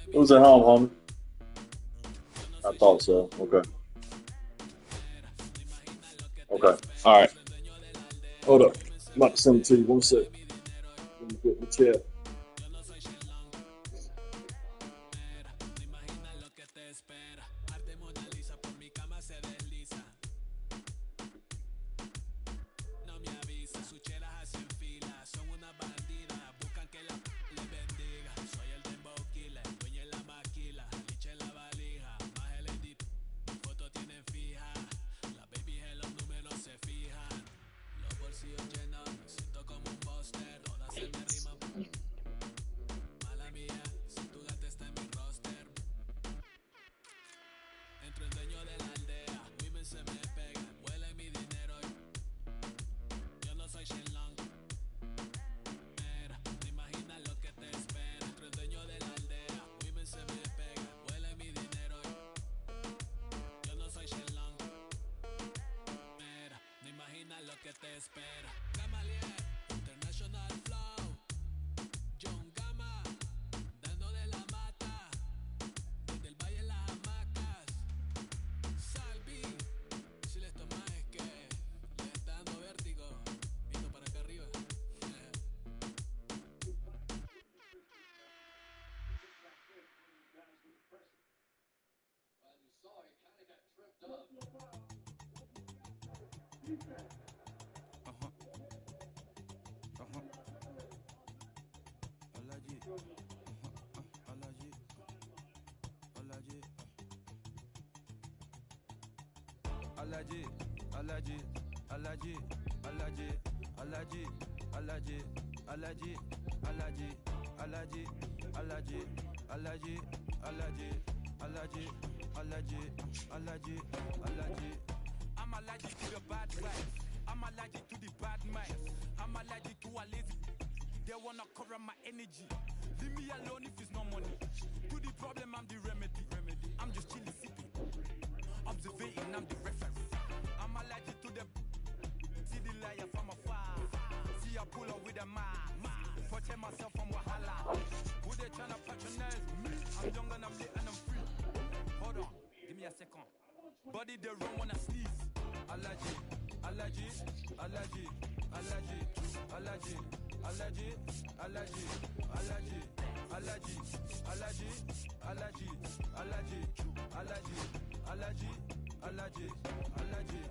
It was at home, homie. I thought so. Okay. Okay. All right. Hold up. I'm about to send it to you. One sec. Let me get the chat. I'm allergic to the bad vibes. I'm allergic to the bad minds. I'm allergic to a lazy. They wanna cover my energy. Leave me alone if it's no money. To the problem, I'm the remedy. I'm just chilling, sipping, observating. I'm the referee. I'm allergic to the. See the liar from afar. See I pull up with a mask. Protect myself from wahala. Who they tryna patronize me? I'm young and I'm lit and I'm free. Hold on, give me a second. Body they run when I sneeze. Allergy, allergy, allergy, allergy, allergy, allergy, allergy, allergy, allergy, allergy, allergy, allergy, allergy, allergy, allergy, allergy.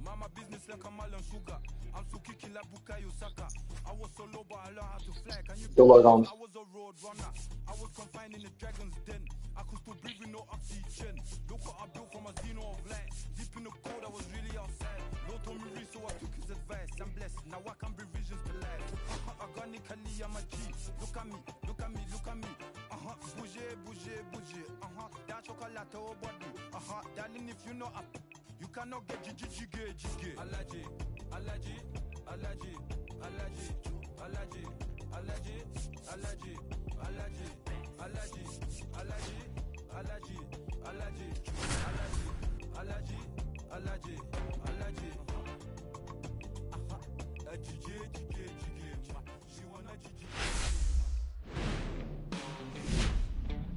Mama business like a melon sugar. I'm so kicking like Bukayo Saka. I was so low but I learned how to fly. Can you Go right on. I was a road runner. I was confined in the dragon's den. I could still breathe with no oxygen. Look what I built from a xeno of light. Deep in the cold, I was really outside. No told me read, so I took his advice. I'm blessed, now I can bring visions to life. Organically, I'm a G. Look at me, look at me, look at me. Bouger, bouger, bouger. That chocolate or body. Darling, if you know up, you cannot get jiggy. Allergy, allergy, allergy, allergy, allergy, allergy, allergy, allergy, allergy, allergy, allergy, allergy, allergy, allergy, allergy.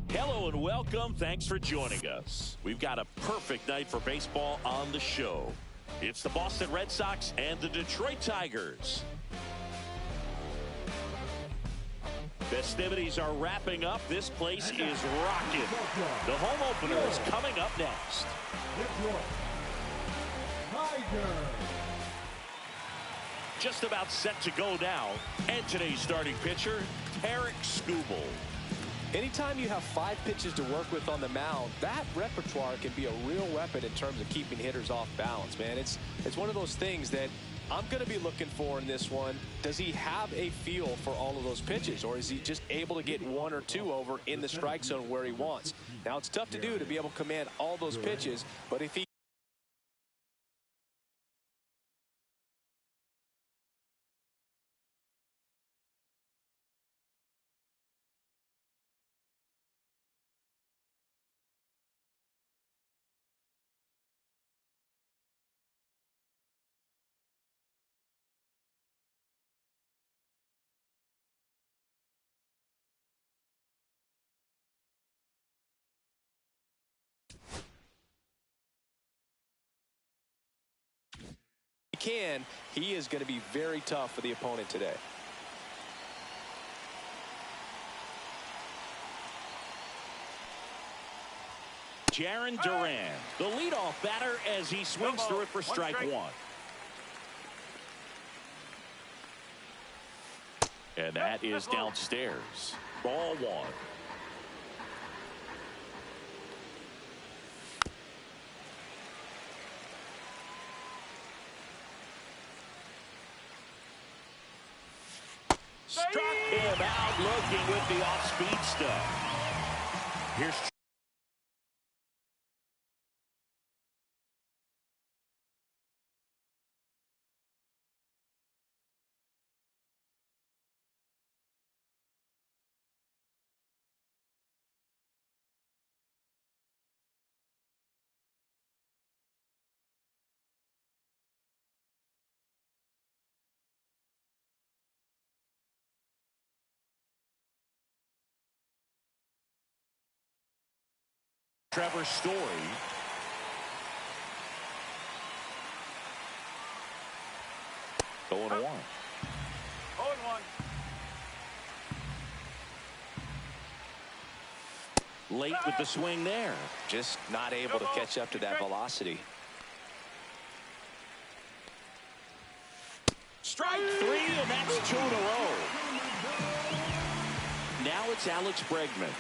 Hello and welcome. Thanks for joining us. We've got a perfect night for baseball on the show. It's the Boston Red Sox and the Detroit Tigers. Festivities are wrapping up. This place is rocking. The home opener is coming up next. Just about set to go now. And today's starting pitcher, Tarek Skubal. Anytime you have 5 pitches to work with on the mound, that repertoire can be a real weapon in terms of keeping hitters off balance, man. It's one of those things that I'm going to be looking for in this one. Does he have a feel for all of those pitches, or is he just able to get 1 or 2 over in the strike zone where he wants? Now, it's tough to do to be able to command all those pitches, but if he he is going to be very tough for the opponent today. Jarren Duran, the leadoff batter, as he swings through it for strike one. And that is downstairs. Ball one. Struck him out looking with the off-speed stuff. Here's Trevor Story. 0-1. 0-1. Late with the swing there. Just not able to catch up to that velocity. Strike three, and that's 2 in a row. Now it's Alex Bregman.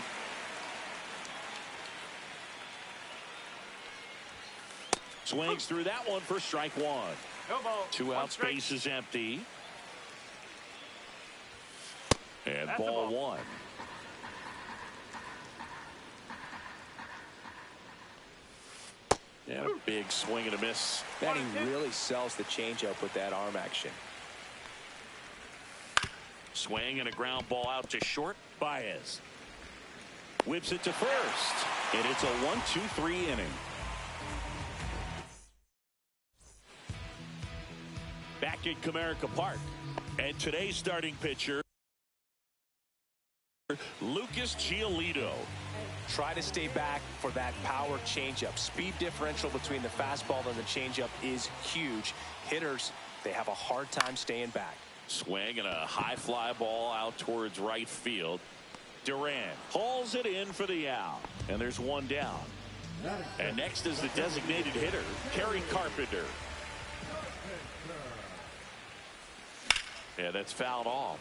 Swings through that one for strike one. No ball. 2 outs, base is empty. And That's ball the ball. one. And a big swing and a miss. Man, he really sells the changeup with that arm action. Swing and a ground ball out to short. Baez whips it to first. And it's a 1-2-3 inning. Back in Comerica Park. And today's starting pitcher, Lucas Giolito. Try to stay back for that power changeup. Speed differential between the fastball and the changeup is huge. Hitters, they have a hard time staying back. Swing and a high fly ball out towards right field. Duran hauls it in for the out. And there's one down. And next is the designated hitter, Kerry Carpenter. Yeah, that's fouled off.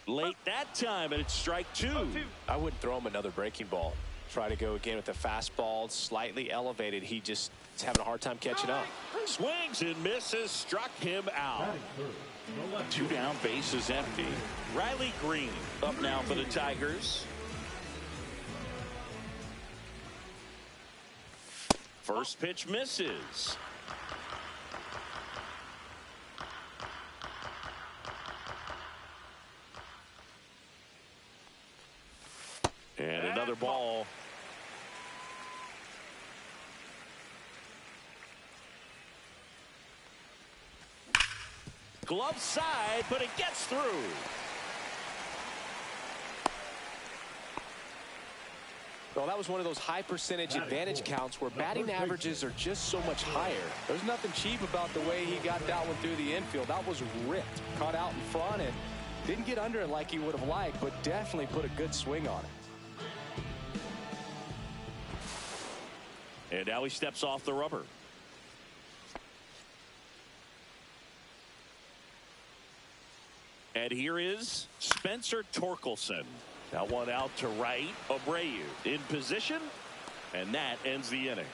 Late that time, and it's strike two. I wouldn't throw him another breaking ball. Try to go again with the fastball, slightly elevated. He just is having a hard time catching up. Swings and misses, struck him out. 2 down, base is empty. Riley Green up now for the Tigers. First pitch misses. And another ball. Glove side, but it gets through. Well, that was one of those high percentage advantage counts where batting averages are just so much higher. There's nothing cheap about the way he got that one through the infield. That was ripped, caught out in front, and didn't get under it like he would have liked, but definitely put a good swing on it. And now he steps off the rubber. And here is Spencer Torkelson. That one out to right. Abreu in position. And that ends the inning.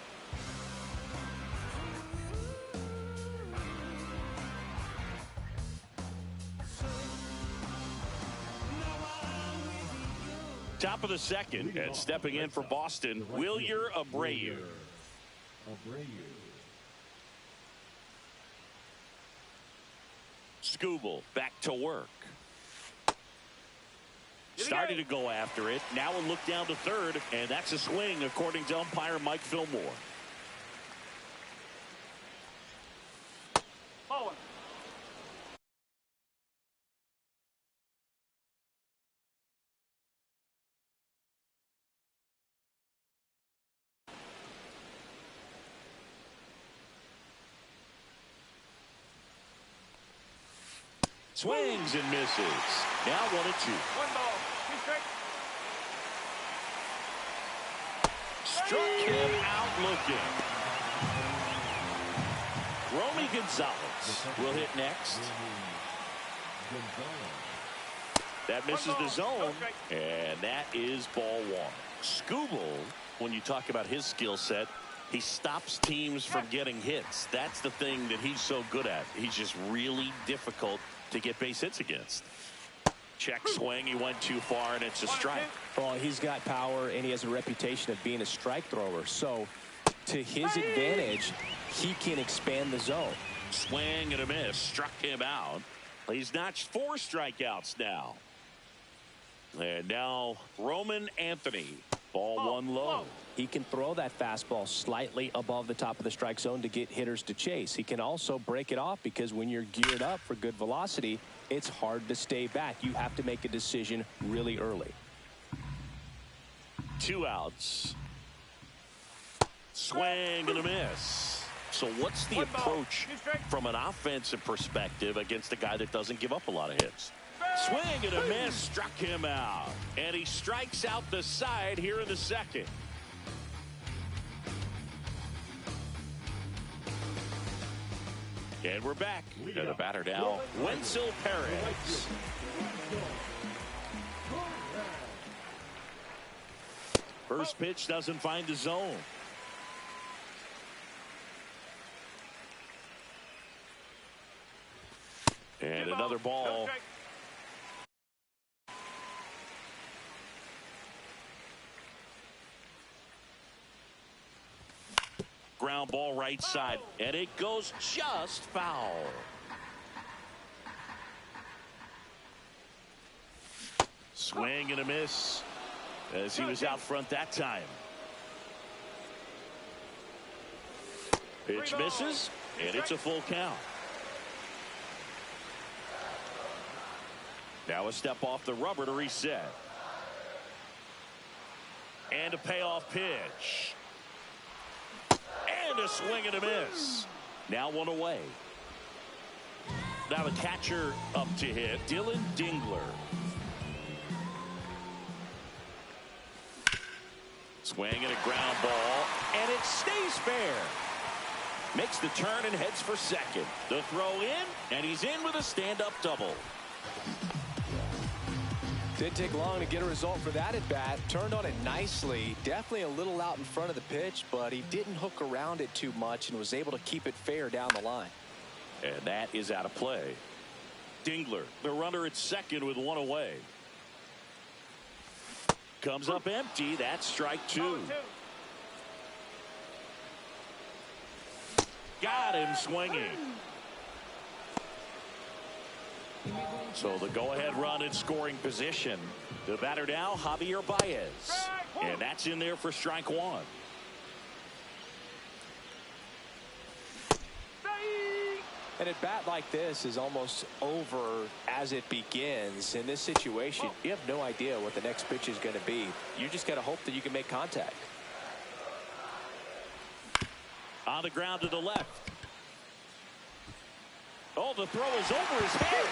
Top of the second, and stepping in for Boston, Wilyer Abreu. Skubal back to work. Starting to go after it. Now a look down to third, and that's a swing according to umpire Mike Fillmore. Swings and misses. Now 1-2. 1 ball. 2 strikes. Struck him out looking. Romy Gonzalez will hit next. That misses the zone, and that is ball 1. Skubal, when you talk about his skill set, he stops teams from getting hits. That's the thing that he's so good at. He's just really difficult to get base hits against. Check swing. He went too far, and it's a strike. Well, he's got power, and he has a reputation of being a strike thrower. So, to his advantage, he can expand the zone. Swing and a miss. Struck him out. He's notched 4 strikeouts now. And now Roman Anthony. Ball 1 low. He can throw that fastball slightly above the top of the strike zone to get hitters to chase. He can also break it off because when you're geared up for good velocity, it's hard to stay back. You have to make a decision really early. 2 outs. Swing and a miss. So what's the approach from an offensive perspective against a guy that doesn't give up a lot of hits? Swing and a miss. Struck him out. And he strikes out the side here in the 2nd. And we're back. And the batter now, Wenzel Perez. First pitch doesn't find the zone. And another ball. Ground ball right side, and it goes just foul. Swing and a miss as he was out front that time. Pitch misses, and it's a full count. Now a step off the rubber to reset. And a payoff pitch. And a swing and a miss. Now 1 away. Now the catcher up to hit, Dylan Dingler. Swing and a ground ball, and it stays fair. Makes the turn and heads for second. The throw in, and he's in with a stand-up double. Didn't take long to get a result for that at bat. Turned on it nicely. Definitely a little out in front of the pitch, but he didn't hook around it too much and was able to keep it fair down the line. And that is out of play. Dingler, the runner at second with 1 away. Comes up empty. That's strike 2. Got him swinging. So the go-ahead run in scoring position. The batter now, Javier Baez. And that's in there for strike 1. And a bat like this is almost over as it begins. In this situation, you have no idea what the next pitch is going to be. You just got to hope that you can make contact. On the ground to the left. Oh, the throw is over his head.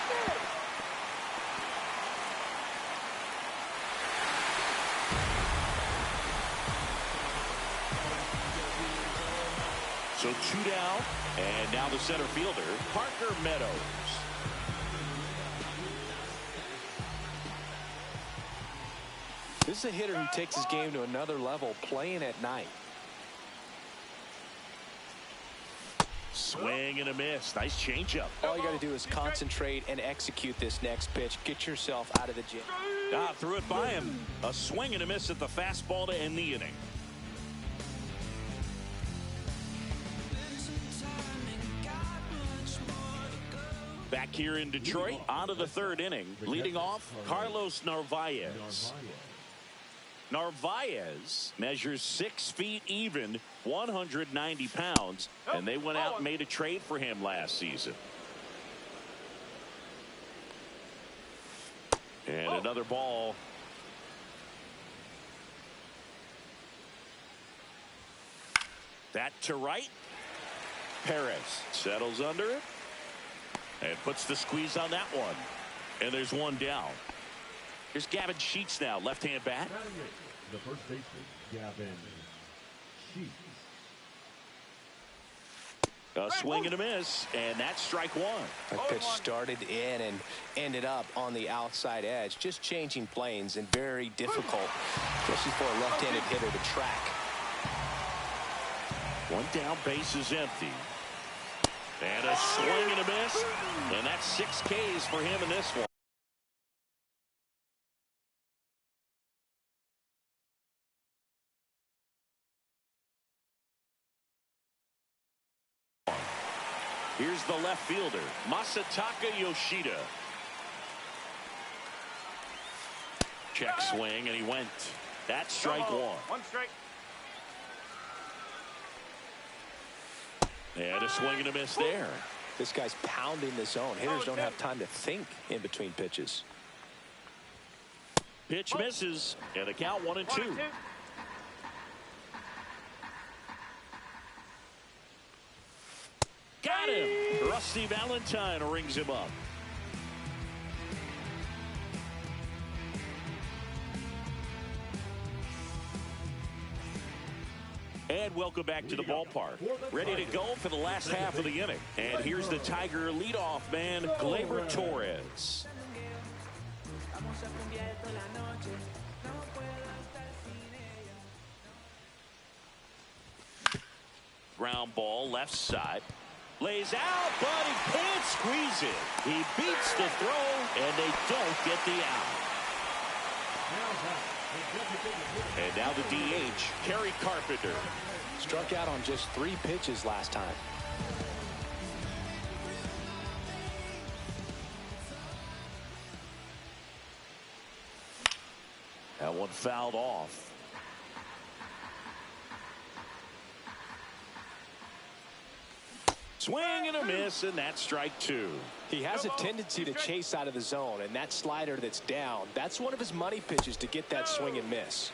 So 2 down, and now the center fielder, Parker Meadows. This is a hitter who takes his game to another level, playing at night. Swing and a miss. Nice changeup. All you got to do is concentrate and execute this next pitch. Get yourself out of the gym. Threw it by him. A swing and a miss at the fastball to end the inning. Back here in Detroit, on to the 3rd inning. Leading off, Carlos Narvaez. Narvaez measures 6 feet even, 190 pounds, and they went out and made a trade for him last season. And another ball. That to right. Perez settles under it. And puts the squeeze on that one. And there's one down. Here's Gavin Sheets now, left-hand bat. The first baseman, Gavin Sheets. A swing and a miss, and that's strike one. That pitch started in and ended up on the outside edge, just changing planes and very difficult, especially for a left-handed hitter to track. One down, base is empty. And a swing and a miss, and that's 6 Ks for him in this one. Here's the left fielder, Masataka Yoshida. Check swing, and he went. That's strike one. One strike. And a swing and a miss there. This guy's pounding the zone. Hitters don't have time to think in between pitches. Pitch misses, and the count 1-2. Got him. Rusty Valentine rings him up. And welcome back to the ballpark. Ready to go for the last half of the inning. And here's the Tiger leadoff man, Gleyber Torres. Ground ball left side. Lays out, but he can't squeeze it. He beats the throw, and they don't get the out. And now the DH, Kerry Carpenter. Struck out on just 3 pitches last time. That one fouled off. Swing and a miss, and that's strike 2. He has a tendency to chase out of the zone, and that slider that's down, that's one of his money pitches to get that swing and miss.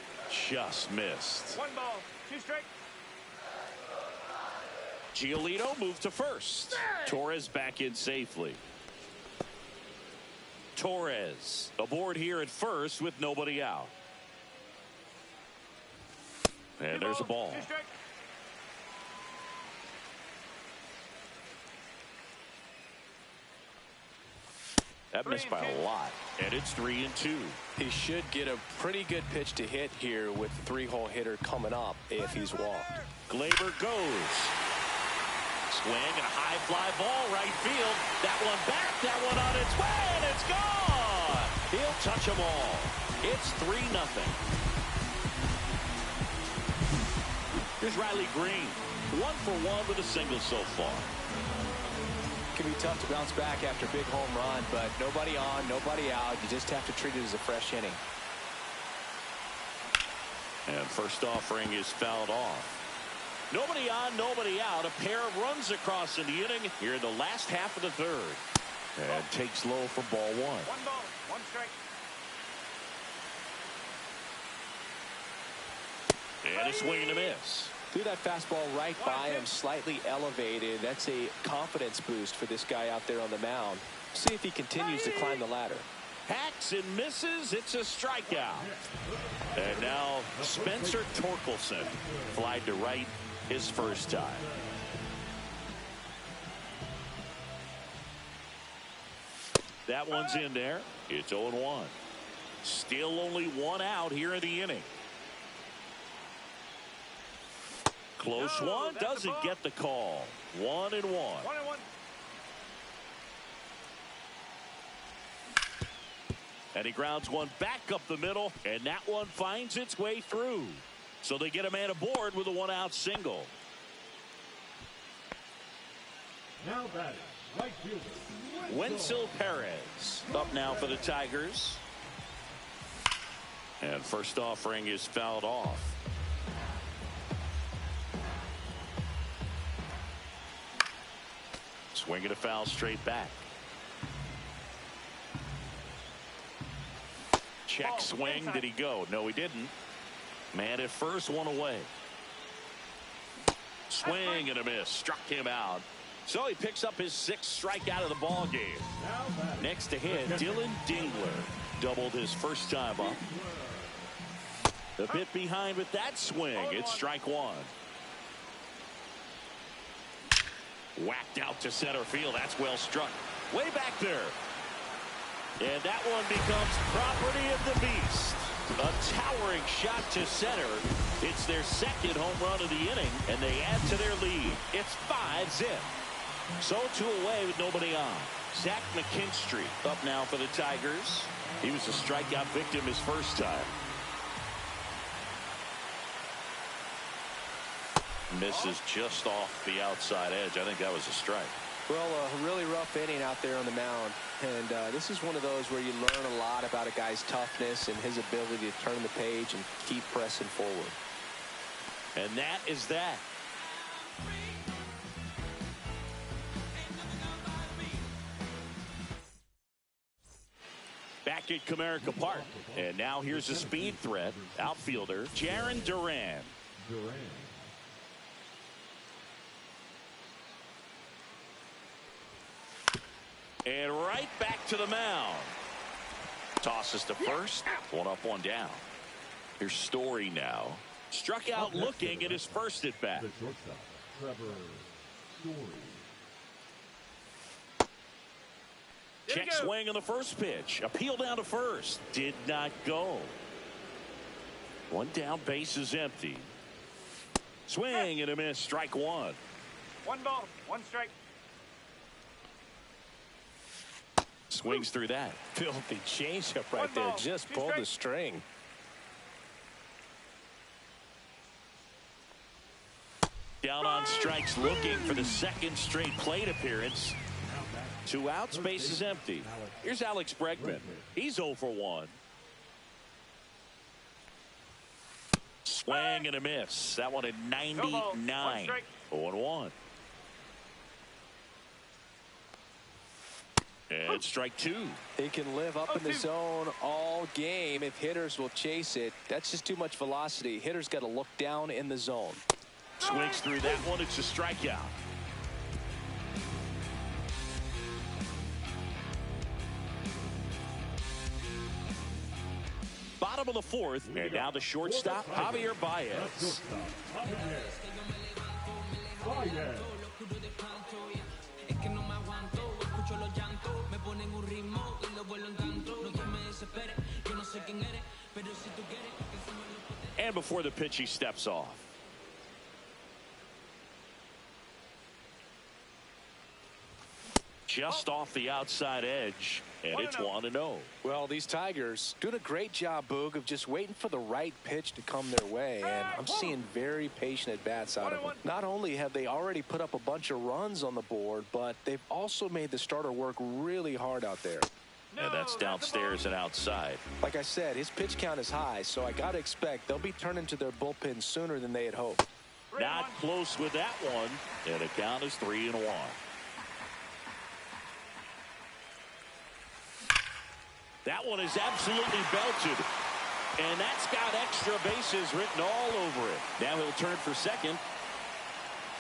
Just missed. 1 ball, 2 strikes. Giolito moved to first. Torres back in safely. Torres aboard here at first with nobody out. And there's a ball. 2 strikes. That missed by a lot, and it's 3-2. He should get a pretty good pitch to hit here with the 3-hole hitter coming up if he's walked. Gleyber goes. Swing and a high fly ball right field. That one back, that one on its way, and it's gone. He'll touch them all. It's 3-0. Here's Riley Green. 1 for 1 with a single so far. Can be tough to bounce back after a big home run, but nobody on, nobody out. You just have to treat it as a fresh inning. And first offering is fouled off. Nobody on, nobody out. A pair of runs across in the inning here in the last half of the third. And takes low for ball 1. 1 ball, 1 strike. And a swing and a miss. Threw that fastball right by him, slightly elevated. That's a confidence boost for this guy out there on the mound. See if he continues to climb the ladder. Hacks and misses. It's a strikeout. And now Spencer Torkelson flied to right his first time. That one's in there. It's 0-1. Still only 1 out here in the inning. Close one, doesn't get the call. 1-1. 1-1. And he grounds one back up the middle, and that one finds its way through. So they get a man aboard with a 1-out single. Now batting, right fielder, Wenzel Perez up now for the Tigers. And first offering is fouled off. Swinging a foul straight back. Check swing. Did he go? No, he didn't. Man at first, 1 away. Swing and a miss. Struck him out. So he picks up his 6th strikeout of the ball game. Next to hit, Dylan Dingler doubled his first time up. A bit behind with that swing. It's strike 1. Whacked out to center field. That's well struck. Way back there. And that one becomes property of the beast. A towering shot to center. It's their 2nd home run of the inning, and they add to their lead. It's 5-zip. So 2 away with nobody on. Zach McKinstry up now for the Tigers. He was a strikeout victim his first time. Misses just off the outside edge. I think that was a strike. Well, a really rough inning out there on the mound. And this is one of those where you learn a lot about a guy's toughness and his ability to turn the page and keep pressing forward. And that is that. Back at Comerica Park. And now here's a speed threat. Outfielder, Jarren Duran. And right back to the mound. Tosses to first. 1 up, 1 down. Here's Story now. Struck out looking at his first at bat. The shortstop, Trevor Story. Check swing on the first pitch. Appeal down to first. Did not go. 1 down, base is empty. Swing and a miss. Strike 1. 1 ball, 1 strike. Swings through that. Filthy changeup right there. Just pulled the string. Down on strikes, looking for the 2nd straight plate appearance. 2 outs, base is empty. Here's Alex Bregman. He's 0 for 1. Swing and a miss. That one at 99. 0-1. And strike 2. He can live up in the zone all game if hitters will chase it. That's just too much velocity. Hitters got to look down in the zone. Swings through that one. It's a strikeout. Bottom of the 4th, and now the shortstop, Javier Baez. And before the pitch, he steps off. Just off the outside edge, and it's 1-0. Well, these Tigers doing a great job, Boog, of just waiting for the right pitch to come their way, and I'm seeing very patient at-bats out of them. Not only have they already put up a bunch of runs on the board, but they've also made the starter work really hard out there. And that's downstairs and outside. Like I said, his pitch count is high, so I got to expect they'll be turning to their bullpen sooner than they had hoped. Not close with that one, and the count is 3-1. That one is absolutely belted. And that's got extra bases written all over it. Now he'll turn for 2nd.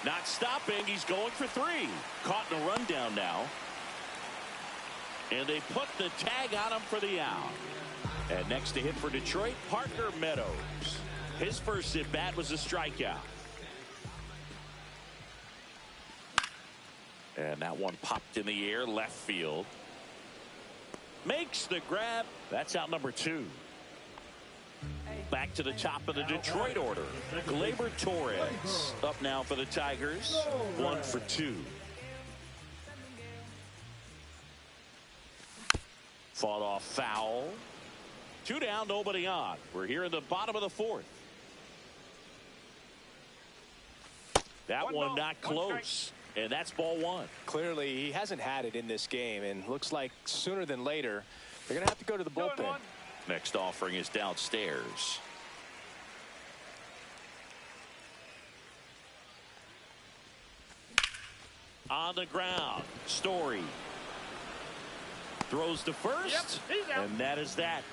Not stopping. He's going for 3. Caught in a rundown now. And they put the tag on him for the out. And next to hit for Detroit, Parker Meadows. His first at bat was a strikeout. And that one popped in the air, left field. Makes the grab. That's out number 2. Back to the top of the Detroit order. Gleyber Torres up now for the Tigers. 1 for 2. Fought off foul. 2 down, nobody on. We're here in the bottom of the 4th. That one not close. And that's ball 1. Clearly, he hasn't had it in this game, and looks like sooner than later, they're going to have to go to the bullpen. Next offering is downstairs. On the ground, Story throws to first, and that is that.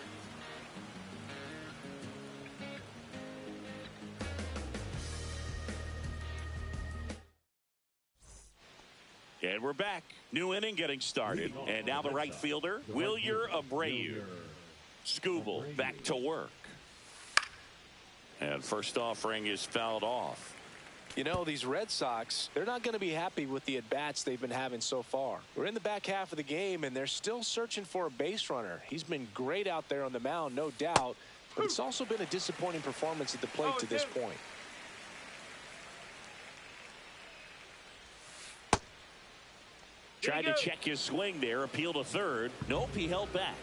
And we're back. New inning getting started. And now the right fielder, Wilyer Abreu. Scooble back to work. And first offering is fouled off. You know, these Red Sox, they're not going to be happy with the at-bats they've been having so far. We're in the back half of the game, and they're still searching for a base runner. He's been great out there on the mound, no doubt, but it's also been a disappointing performance at the plate to this point. Tried to check his swing there, appeal to third. Nope, he held back.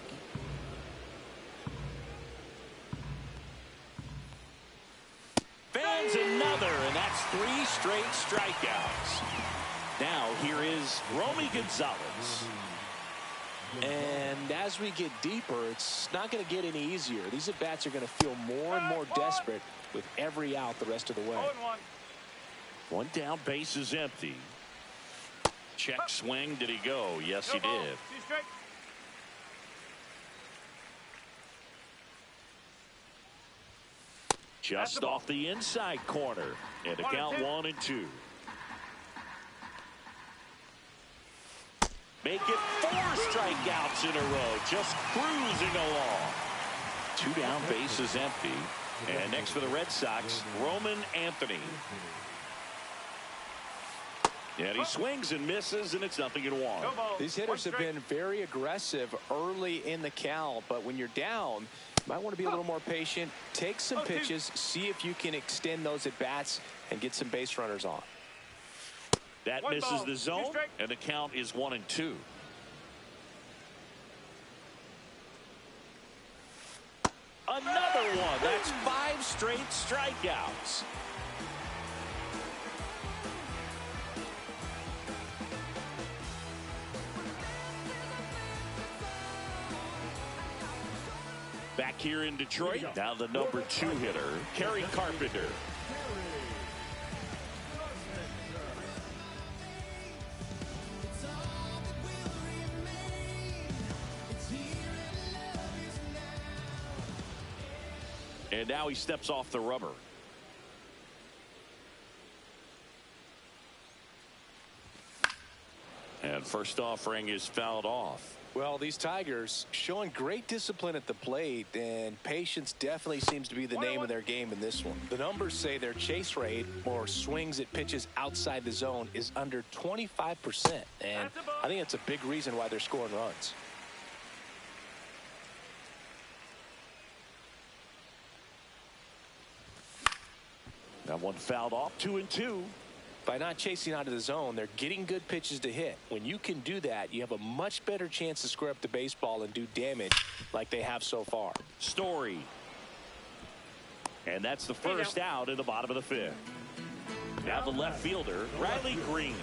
Fans another, and that's 3 straight strikeouts. Now here is Romy Gonzalez. And as we get deeper, it's not going to get any easier. These at-bats are going to feel more and more desperate with every out the rest of the way. 0-1. One down, base is empty. Check swing, did he go? Yes, he did. 2 strikes. Just off the inside corner. And a count 1-2. Make it 4 strikeouts in a row. Just cruising along. 2 down, base is empty. And next for the Red Sox, Roman Anthony. And he swings and misses, and it's 0-1. These hitters have been very aggressive early in the count, but when you're down, you might want to be a little more patient. Take some pitches, see if you can extend those at bats and get some base runners on. That misses the zone, and the count is 1-2. Another one. That's 5 straight strikeouts. Back here in Detroit, now the number 2 hitter, Kerry Carpenter. And now he steps off the rubber. And first offering is fouled off. Well, these Tigers showing great discipline at the plate, and patience definitely seems to be the name of their game in this one. The numbers say their chase rate, or swings at pitches outside the zone, is under 25%, and I think that's a big reason why they're scoring runs. That one fouled off, 2-2. By not chasing out of the zone, they're getting good pitches to hit. When you can do that, you have a much better chance to square up the baseball and do damage like they have so far. Story. And that's the first out in the bottom of the 5th. Now the left fielder, Riley Green.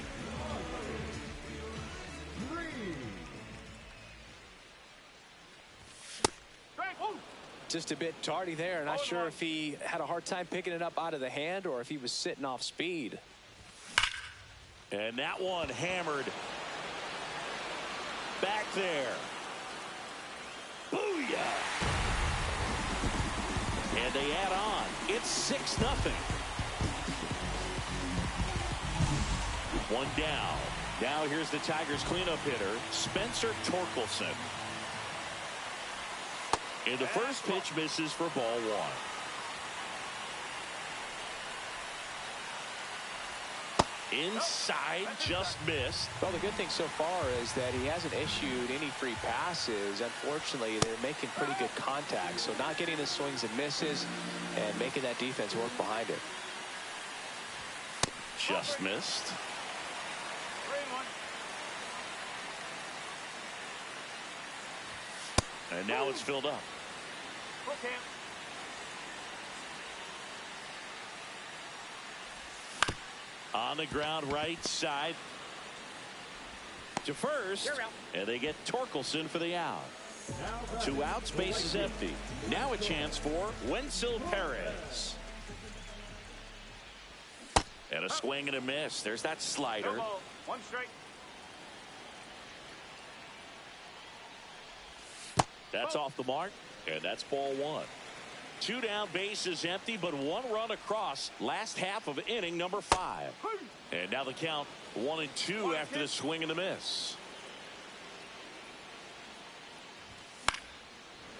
Just a bit tardy there. Not sure if he had a hard time picking it up out of the hand or if he was sitting off speed. And that one hammered back there. Booyah! And they add on. It's 6-0. One down. Now here's the Tigers cleanup hitter, Spencer Torkelson. And the first pitch misses for ball 1. Inside, just missed. Well, the good thing so far is that he hasn't issued any free passes. Unfortunately, they're making pretty good contact. So not getting the swings and misses and making that defense work behind it. Just missed. 3-1. And now it's filled up. On the ground right side to first, and they get Torkelson for the out. 2 outs, base is empty. Now a chance for Wenzel Perez. And a swing and a miss. There's that slider. 1 strike. That's off the mark, and that's ball 1. 2 down, base is empty, but 1 run across last half of inning number 5. And now the count 1-2 after the swing and the miss.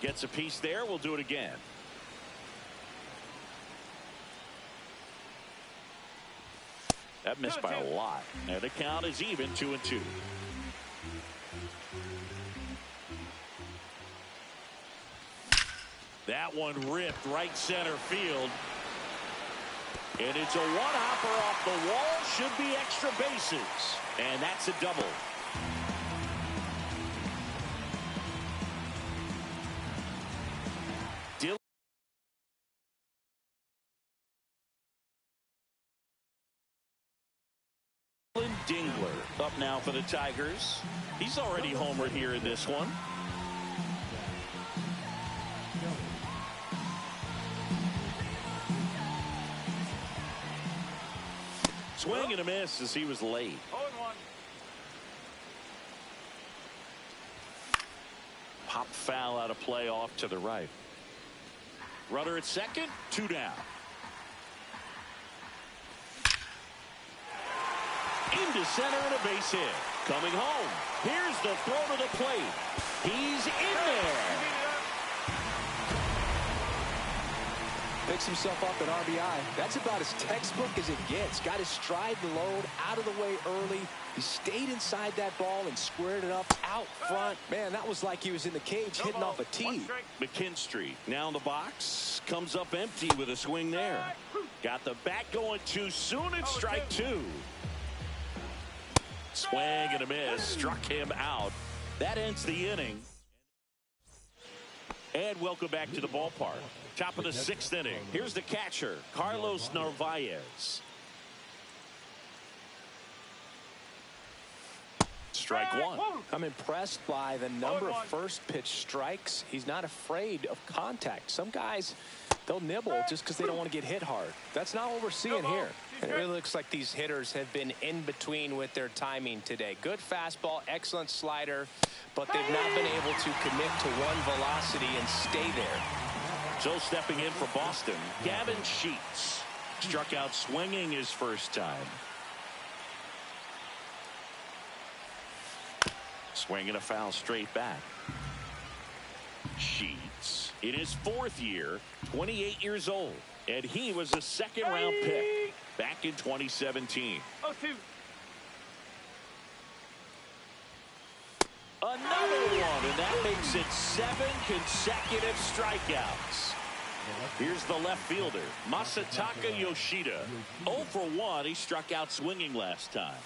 Gets a piece there. We'll do it again. That missed by a lot. Now the count is even, 2-2. That one ripped right center field. And it's a one-hopper off the wall. Should be extra bases. And that's a double. Dingler up now for the Tigers. He's already homered here in this one. Swing and a miss as he was late. 0-1. Pop foul out of play off to the right. Runner at second, 2 down. Into center and a base hit. Coming home. Here's the throw to the plate. He's in there. Picks himself up an RBI. That's about as textbook as it gets. Got his stride and load out of the way early. He stayed inside that ball and squared it up out front. Man, that was like he was in the cage hitting off a tee. McKinstry now in the box. Comes up empty with a swing there. Got the bat going too soon. It's strike 2. Swing and a miss. Struck him out. That ends the inning. And welcome back to the ballpark. Top of the 6th inning. Here's the catcher, Carlos Narvaez. Strike 1. I'm impressed by the number of first pitch strikes. He's not afraid of contact. Some guys, they'll nibble just because they don't want to get hit hard. That's not what we're seeing here. It really looks like these hitters have been in between with their timing today. Good fastball, excellent slider, but they've not been able to commit to one velocity and stay there. So stepping in for Boston, Gavin Sheets. Struck out swinging his first time. Swinging a foul straight back. Sheets in his 4th year, 28 years old, and he was a 2nd-round pick back in 2017. Another one, and that makes it 7 consecutive strikeouts. Here's the left fielder, Masataka Yoshida. 0 for 1. He struck out swinging last time.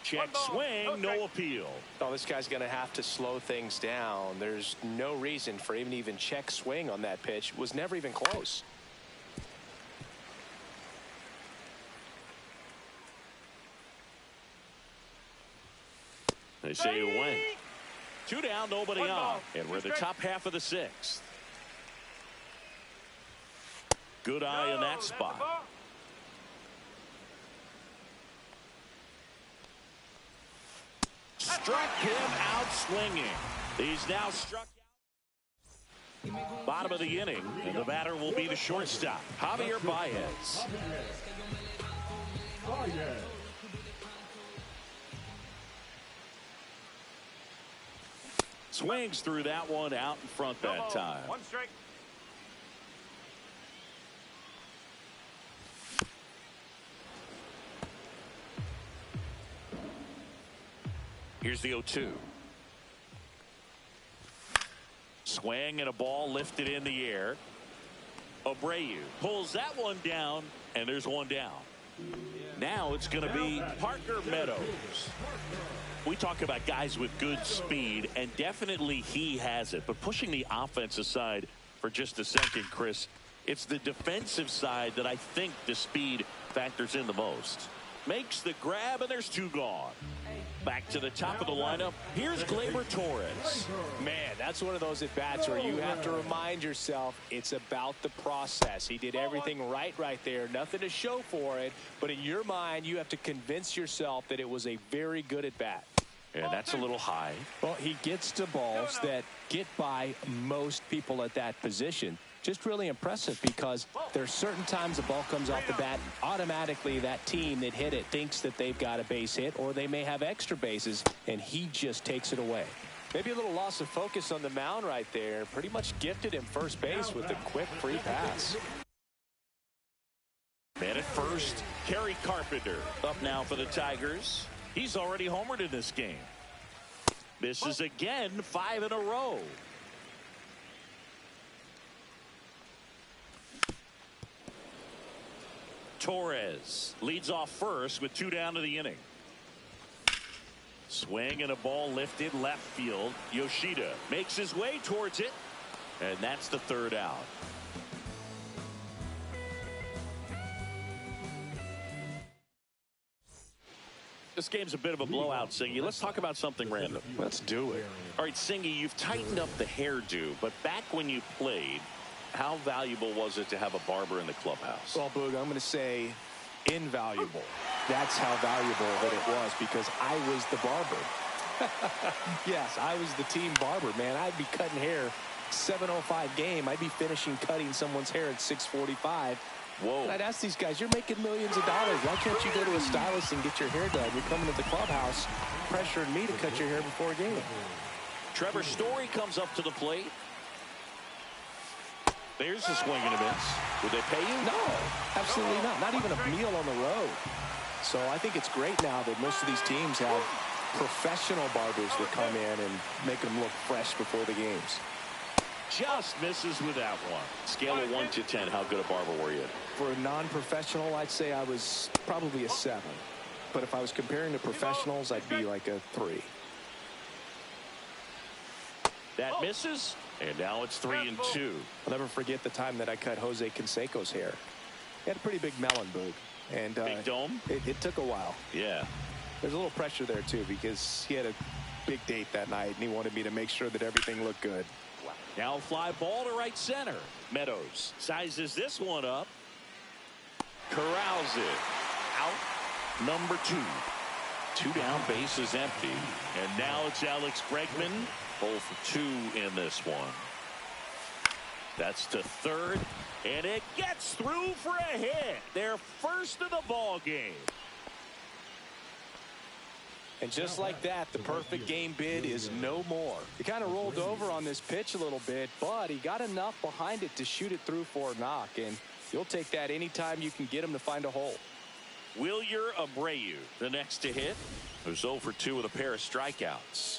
Check swing, no appeal. Oh, this guy's going to have to slow things down. There's no reason for him to even check swing on that pitch. Was never even close. They say it went. 2 down, nobody on. And we're the top half of the 6th. Good eye in that spot. Struck him out swinging. He's now struck out. Bottom of the inning, and the batter will be the shortstop, Javier Baez. Swings through that one out in front that time. 1 strike. Here's the 0-2. Swing and a ball lifted in the air. Abreu pulls that one down, and there's one down. Now it's going to be Parker Meadows. We talk about guys with good speed, and definitely he has it. But pushing the offense aside for just a second, Chris, it's the defensive side that I think the speed factors in the most. Makes the grab, and there's 2 gone. Back to the top of the lineup. Here's Gleyber Torres. Man, that's one of those at-bats where you have to remind yourself it's about the process. He did everything right there. Nothing to show for it. But in your mind, you have to convince yourself that it was a very good at-bat. And that's a little high. Well, he gets to balls that get by most people at that position. Just really impressive because there's certain times the ball comes off the bat, automatically that team that hit it thinks that they've got a base hit or they may have extra bases, and he just takes it away. Maybe a little loss of focus on the mound right there. Pretty much gifted him first base with a quick free pass. Man at first, Kerry Carpenter up now for the Tigers. He's already homered in this game. Misses again, 5 in a row. Torres leads off first with 2 down to the inning. Swing and a ball lifted left field. Yoshida makes his way towards it, and that's the 3rd out. This game's a bit of a blowout, Singy. Let's talk about something random. Let's do it. All right, Singy, you've tightened up the hairdo, but back when you played, how valuable was it to have a barber in the clubhouse? Well, Boog, I'm going to say invaluable. That's how valuable that it was because I was the barber. Yes, I was the team barber, man. I'd be cutting hair 7:05 game. I'd be finishing cutting someone's hair at 6:45. Whoa. And I'd ask these guys, you're making millions of dollars. Why can't you go to a stylist and get your hair done? You're coming to the clubhouse pressuring me to cut your hair before a game. Trevor Story comes up to the plate. There's a swing and a miss. Would they pay you? No, absolutely not. Not even a meal on the road. So I think it's great now that most of these teams have professional barbers that come in and make them look fresh before the games. Just misses with that one. Scale of 1 to 10, how good a barber were you? For a non-professional, I'd say I was probably a 7. But if I was comparing to professionals, I'd be like a 3. That misses, and now it's 3 and 2. I'll never forget the time that I cut Jose Canseco's hair. He had a pretty big melon, Boog. And big dome? It took a while. Yeah. There's a little pressure there, too, because he had a big date that night, and he wanted me to make sure that everything looked good. Now a fly ball to right center. Meadows sizes this one up. Corrals it. Out. Number 2. 2 down, base is empty. And now it's Alex Bregman. 0 for 2 in this one. That's to 3rd. And it gets through for a hit. Their first of the ball game. And just like that, the perfect game bid is no more. He kind of rolled over on this pitch a little bit, but he got enough behind it to shoot it through for a knock. And you'll take that anytime you can get him to find a hole. Wilyer Abreu, the next to hit, who's 0 for 2 with a pair of strikeouts.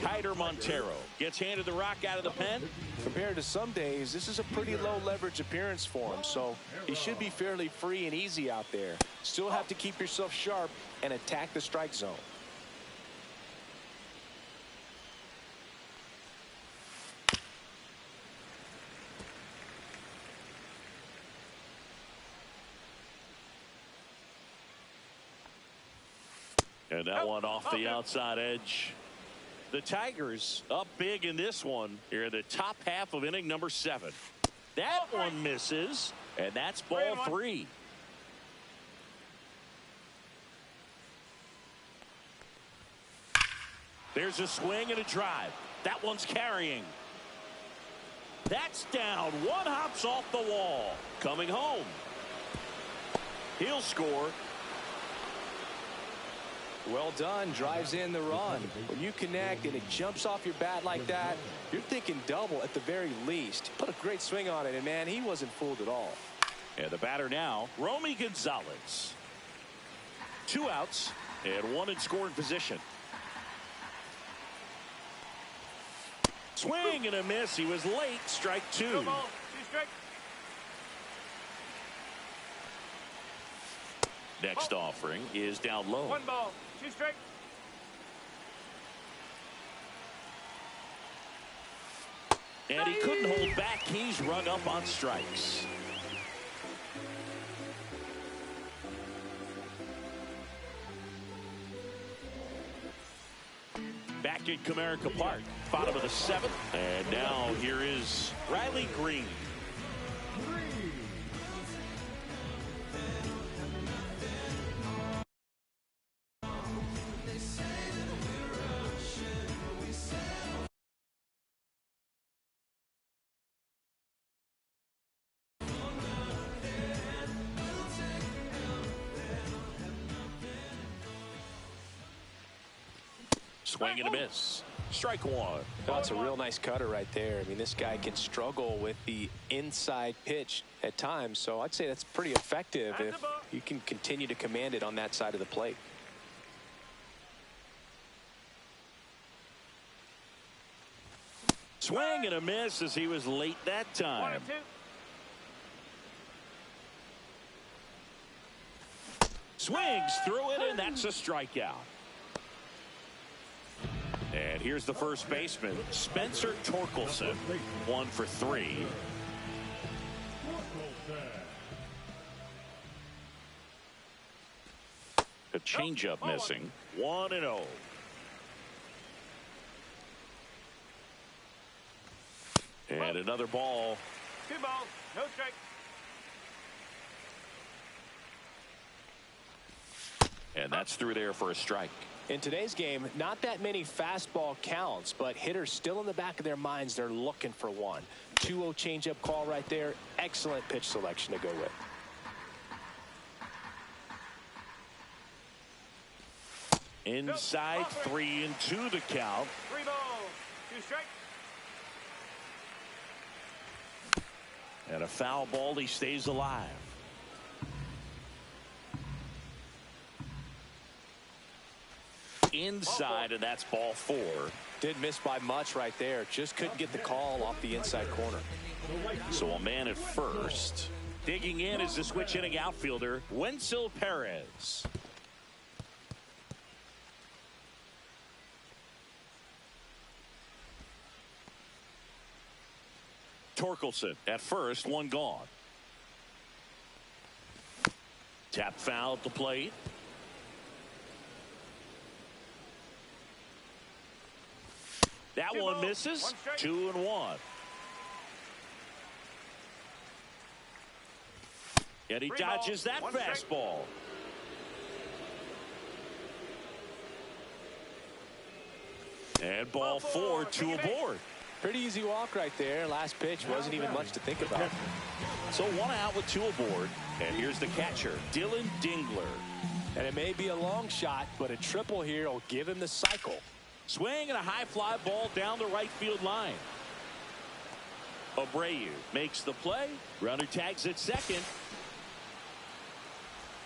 Hyder Montero gets handed the rock out of the pen. Compared to some days, this is a pretty low leverage appearance for him, so he should be fairly free and easy out there. Still have to keep yourself sharp and attack the strike zone. And that one off the outside edge. The Tigers up big in this one here in the top half of inning number 7. That one misses, and that's ball 3. There's a swing and a drive. That one's carrying. That's down. One hops off the wall. Coming home. He'll score. Well done. Drives in the run. When you connect and it jumps off your bat like that, you're thinking double at the very least. Put a great swing on it, and man, he wasn't fooled at all. And the batter now, Romy Gonzalez. 2 outs and 1 in scoring position. Swing and a miss. He was late. Strike 2. Next offering is down low. 1 ball, 2 strikes. And he couldn't hold back. He's rung up on strikes. Back at Comerica Park, bottom of the 7th. And now here is Riley Green. Swing and a miss. Strike one. That's a real nice cutter right there. I mean, this guy can struggle with the inside pitch at times, so I'd say that's pretty effective if you can continue to command it on that side of the plate. Swing and a miss as he was late that time. 1-2. Swings through it, and that's a strikeout. And here's the first baseman, Spencer Torkelson, 1 for 3. A changeup missing, 1-0. And another ball. 2 balls, no strike. And that's through there for a strike. In today's game, not that many fastball counts, but hitters still in the back of their minds, they're looking for one. 2-0 changeup call right there. Excellent pitch selection to go with. Inside, 3-2 the count. 3 balls, 2 strikes. And a foul ball, he stays alive. Inside, and that's ball 4. Didn't miss by much right there. Just couldn't get the call off the inside corner. So a man at first. Digging in is the switch hitting outfielder, Wenzel Perez. Torkelson at first, 1 gone. Tap foul at the plate. That one misses. 2-1. And he dodges that fastball. And ball 4, 2 aboard. Pretty easy walk right there. Last pitch wasn't even much to think about. So 1 out with 2 aboard. And here's the catcher, Dylan Dingler. And it may be a long shot, but a triple here will give him the cycle. Swing and a high fly ball down the right field line. Abreu makes the play. Runner tags at second.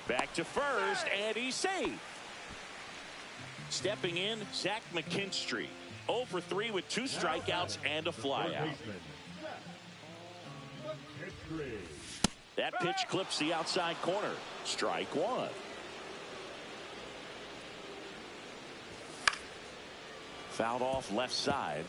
Back to first, and he's safe. Stepping in, Zach McKinstry. 0 for 3 with 2 strikeouts and a flyout. That pitch clips the outside corner. Strike 1. Fouled off left side.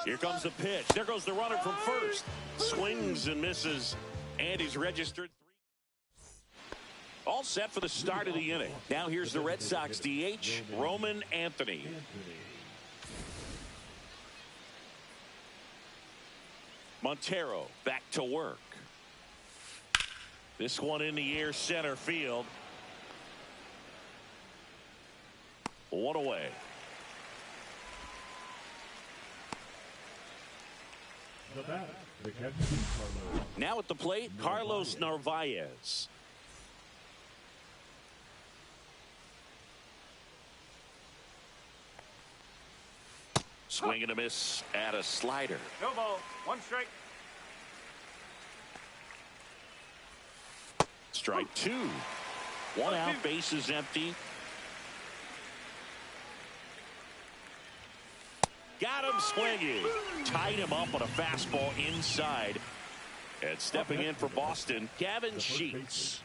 Here comes the pitch. There goes the runner from first. Swings and misses. And he's registered 3. All set for the start of the inning. Now here's the Red Sox DH, Roman Anthony. Montero back to work. This one in the air, center field. 1 away. Now at the plate, Carlos Narvaez. Swing and a miss at a slider. No ball, 1 strike. Strike 2. 1 out, bases empty. Got him swinging. Tied him up on a fastball inside. And stepping in for Boston, Gavin Sheets.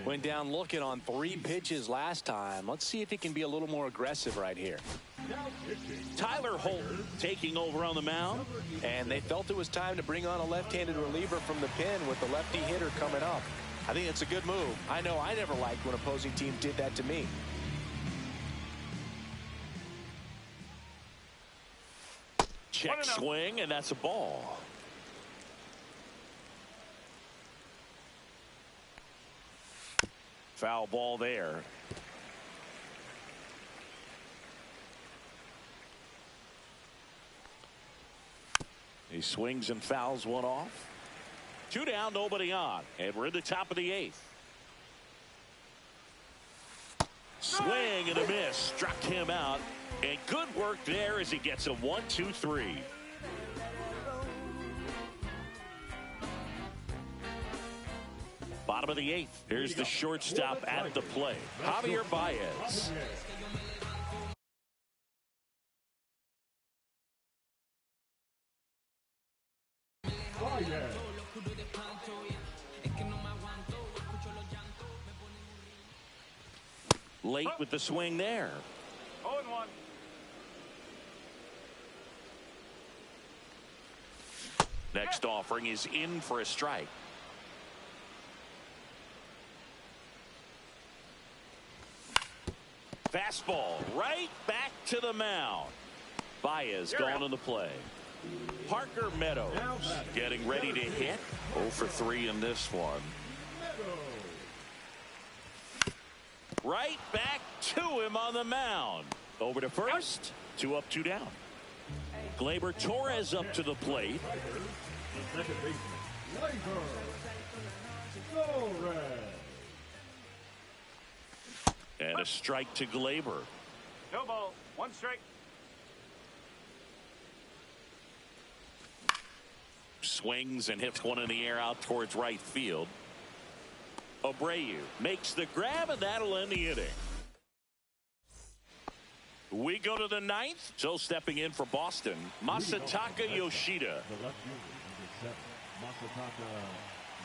Went down looking on 3 pitches last time. Let's see if he can be a little more aggressive right here. Tyler Holton taking over on the mound. And they felt it was time to bring on a left-handed reliever from the pen with the lefty hitter coming up. I think it's a good move. I know I never liked when opposing team did that to me. Check swing, and that's a ball. Foul ball there. He swings and fouls one off. 2 down, nobody on, and we're in the top of the 8th. Swing and a miss. Struck him out. And good work there as he gets a 1-2-3. Bottom of the 8th. Here's the shortstop at the plate, Javier Baez. Late with the swing there. 0-1. Next offering is in for a strike. Fastball right back to the mound. Baez gone on the play. Parker Meadows getting ready to hit. 0 for 3 in this one. Right back to him on the mound. Over to first. 2 up, 2 down. Gleyber Torres up to the plate. Second baseman, Torres. And a strike to Gleyber. No ball. 1 strike. Swings and hits one in the air out towards right field. Abreu makes the grab, and that'll end the inning. We go to the 9th. So stepping in for Boston, Masataka Yoshida. The left fielder, number 7, Masataka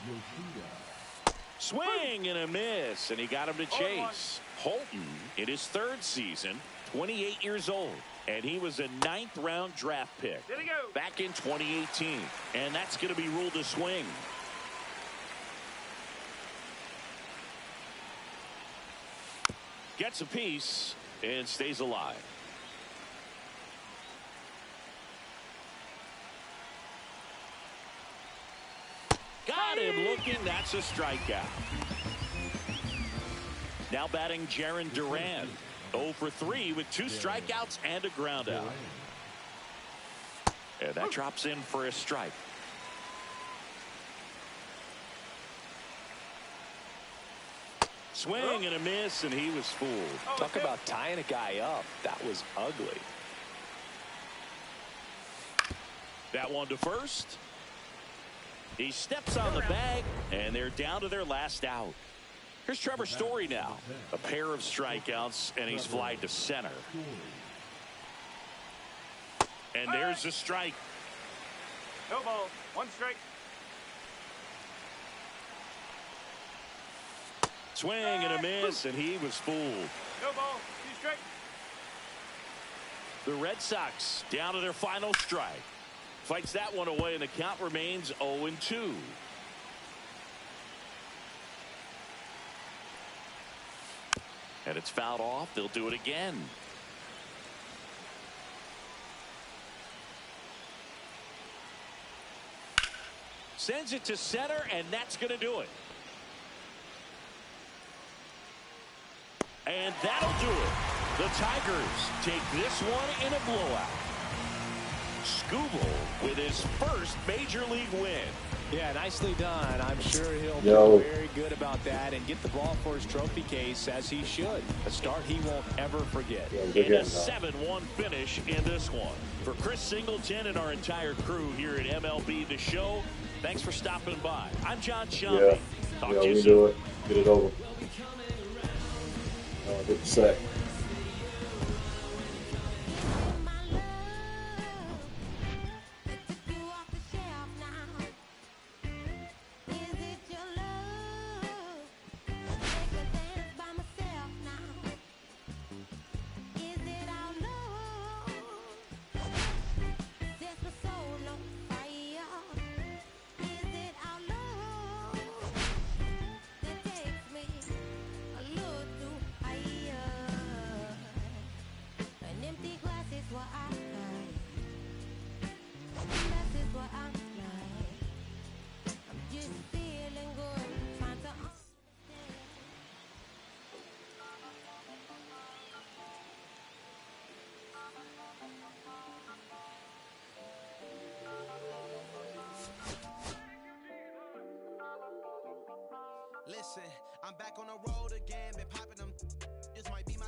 Yoshida. Swing and a miss, and he got him to chase. Holton in his 3rd season, 28 years old, and he was a 9th round draft pick There he go. back in 2018, and that's going to be ruled a swing. Gets a piece and stays alive. Got him looking. That's a strikeout. Now batting Jaron Duran. 0 for 3 with 2 strikeouts and a ground out. And that drops in for a strike. Swing and a miss, and he was fooled. Talk about tying a guy up. That was ugly. That one to first. He steps on the bag, and they're down to their last out. Here's Trevor Story now. A pair of strikeouts, and he's flied to center. And there's the strike. No ball. 1 strike. Swing and a miss, and he was fooled. No ball. 2 strike. The Red Sox down to their final strike. Fights that one away, and the count remains 0-2. And it's fouled off. They'll do it again. Sends it to center, and that's going to do it. And that'll do it. The Tigers take this one in a blowout. Skubal with his first major league win. Yeah, nicely done. I'm sure he'll feel very good about that and get the ball for his trophy case, as he should. A start he won't ever forget. And a 7-1 finish in this one. For Chris Singleton and our entire crew here at MLB The Show, thanks for stopping by. I'm John Shelby. Talk to you soon. Do it. Get it over. Get the sack. Listen, I'm back on the road again, been popping them. This might be my